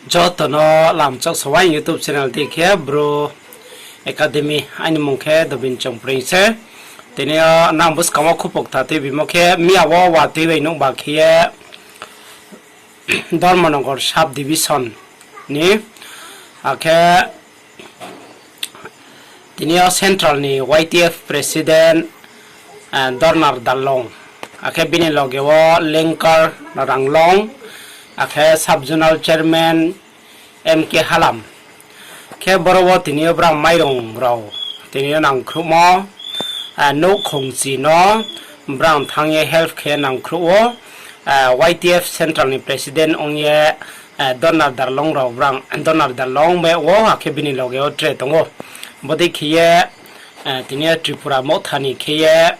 Jotono lam chok sawai YouTube channel tikhe bro academy ani mungkhe dobin chongpringse tini nang bus kama khupok thate bimokhe miawo wati bai nong bakhiye Dharmanagor sub division ni akhe tini central ni YTF president Dornar Dalong akhe bini logewo Linkar Ranglong akhe subzonal chairman MK Halam ke borowo tini brang Mairung raw tini nang khrumo no khongsi no brang thangye health ke nang khruwo YTF central ni president ongye Dornar Dalong raw brang Dornar Dalong me wo akhe bini loge o tre tongo bodi khiye tini Tipra Mthoh ni khiye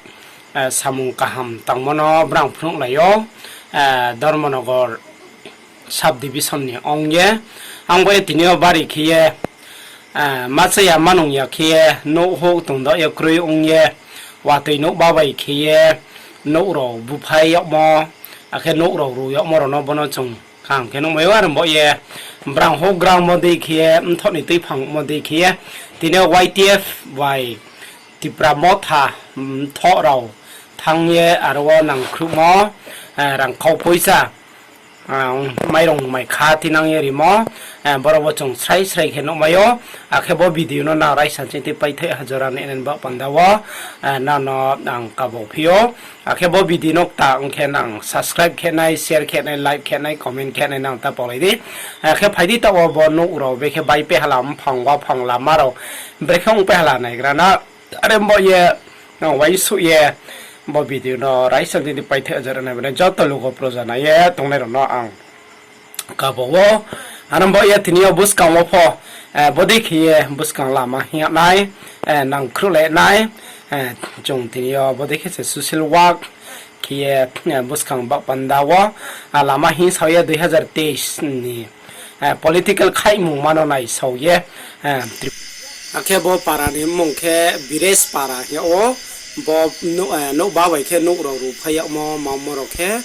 samung kaham tangmono brang phung layo Dharmanagor subdivision ni ongye angbo etinio bari khiye matsaya manung ya khiye no ho tungdo ya krui ongye watoi no babai khiye no ro buphai mo akhe no ro ru yo moro no bono chung kham ke no mewa rambo ye brang ho ground mo de khiye mthot ni tui phang mo de khiye tinio YTF by Tipra Mthoh ro thangye arwo nang khrumo rang khau poisa Mairung mai kha tinang yeri mo borobo chung srai srai kheno mayo akhebo video no na rai sanchiti paithe hajaran enen ba pandawa na no ang kabo phio akhebo video no ta angkhen ang subscribe khenai share khenai like khenai comment khenai nang ta polai di akhe phaidi ta bo no ro be khe bai pe halam phangwa phangla maro brekhong pe hala nai grana are mo ye no wai su ye bo video no rai sanchiti paithe hajaran ne joto logo projana ye tongne no ang kabo wo anambo ye tinio buskang wo pho bodi khiye buskang lama hiya nai nang krule nai jong tinio bodi khe social work khiye buskang ba pandawo lama hi saye 2023 ni political khaimu mano nai sauye akhe bo parani mungkhe bires para he o bo no ba bai khe no ro ru phaya mo mamoro khe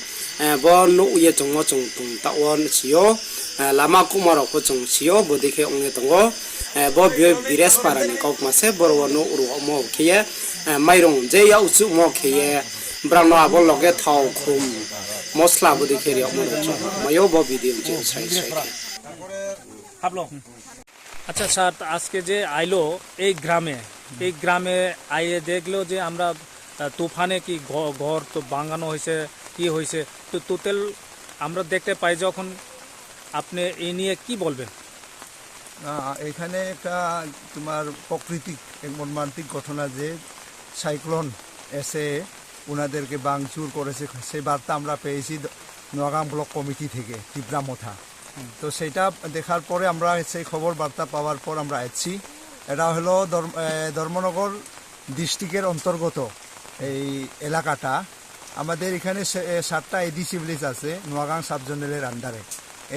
bo no ye chongmo chung tung ta on siyo lama kumaro ko chung siyo bo dekhe onge tongo bo bires para ni kok mase boro no ru mo khiye Mairung je ya uchu mo khiye brano abo loge thau khum mosla bo dekhe ri mo chung mayo bo video je sai sai hablo আচ্ছা sir আজকে যে আইলো এই গ্রামে আইয়ে দেখলো যে আমরা তুফানে কি ঘর তো ভাঙানো হয়েছে কি হয়েছে তো টোটাল আমরা দেখতে পাই যখন আপনি এই নিয়ে কি বলবেন এখানে একটা তোমার প্রাকৃতিক এক মর্মান্তিক ঘটনা যে সাইক্লোন এসে ওনাদেরকে ভাঙচুর করেছে সেই বার্তা আমরা পেয়েছি নোয়াগাম ব্লক কমিটি থেকে টিপরা মথা তো সেটা দেখার পরে আমরা সেই খবর বার্তা পাওয়ার পর আমরা এসেছি এটা হলো ধর্মনগর ডিস্ট্রিক্টের অন্তর্গত এই এলাকাটা আমাদের এখানে 7টা এডিসি ভিলেজ আছে নোয়াগাং সাবজোনালের আন্ডারে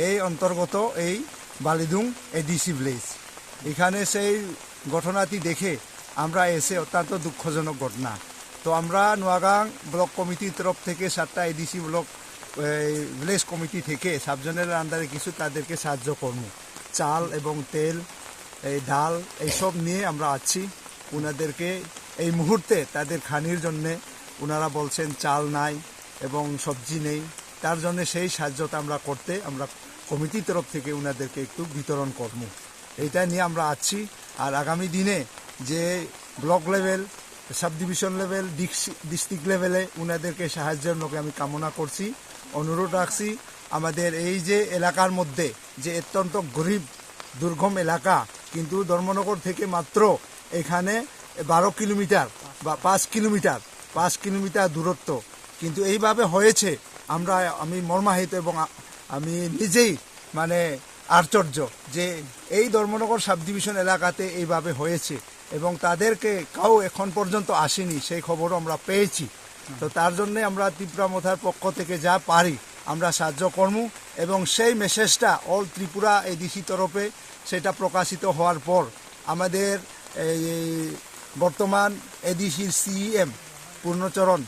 এই অন্তর্গত এই বালিদুং এডিসি ভিলেজ এখানে সেই ঘটনাটি দেখে আমরা এসে অত্যন্ত দুঃখজনক ঘটনা তো আমরা নোয়াগাং ব্লক কমিটির তরফ থেকে 7টা এডিসি ব্লক ভিলেজ কমিটি থেকে সাবজোনালের আন্ডারে কিছু তাদেরকে সাহায্য করব চাল এবং তেল এই ডাল এইসব নিয়ে আমরা আছি ওনাদেরকে এই মুহূর্তে তাদের খানির জন্যে ওনারা বলছেন চাল নাই এবং সবজি নেই তার জন্য সেই সাহায্যটা আমরা কমিটির তরফ থেকে ওনাদেরকে একটু বিতরণ করব এইটা নিয়ে আমরা আছি আর আগামী দিনে যে block level sub division level district লেভেলে ওনাদেরকে সাহায্যের লোকে আমি কামনা করছি অনুরোধ রাখছি আমাদের এই যে এলাকার মধ্যে যে অত্যন্ত গরিব দুর্গম এলাকা কিন্তু ধর্মনগর থেকে মাত্র এখানে 12 কিলোমিটার বা 5 কিলোমিটার দূরত্ব কিন্তু এইভাবে হয়েছে আমি মর্মাহিত এবং আমি নিজেই মানে আশ্চর্য যে এই ধর্মনগর সাব ডিভিশন এলাকাতে এইভাবে হয়েছে এবং তাদেরকে কাউ এখন পর্যন্ত আসেনি সেই খবরও আমরা পেয়েছি তো তার জন্য আমরা ত্রিপুরা মথার পক্ষ থেকে যা পারি আমরা সাহায্য করব এবং সেই মেসেজটা অল ত্রিপুরা এডিসি তরফে সেটা প্রকাশিত হওয়ার পর আমাদের এই বর্তমান এডিসির সিএম পূর্ণচরণ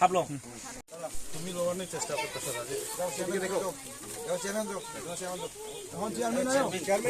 হাবলো তুমি লওয়ানোর চেষ্টা করতেছো। দেখো, দেখো, চেয়ারম্যান, চেয়ারম্যান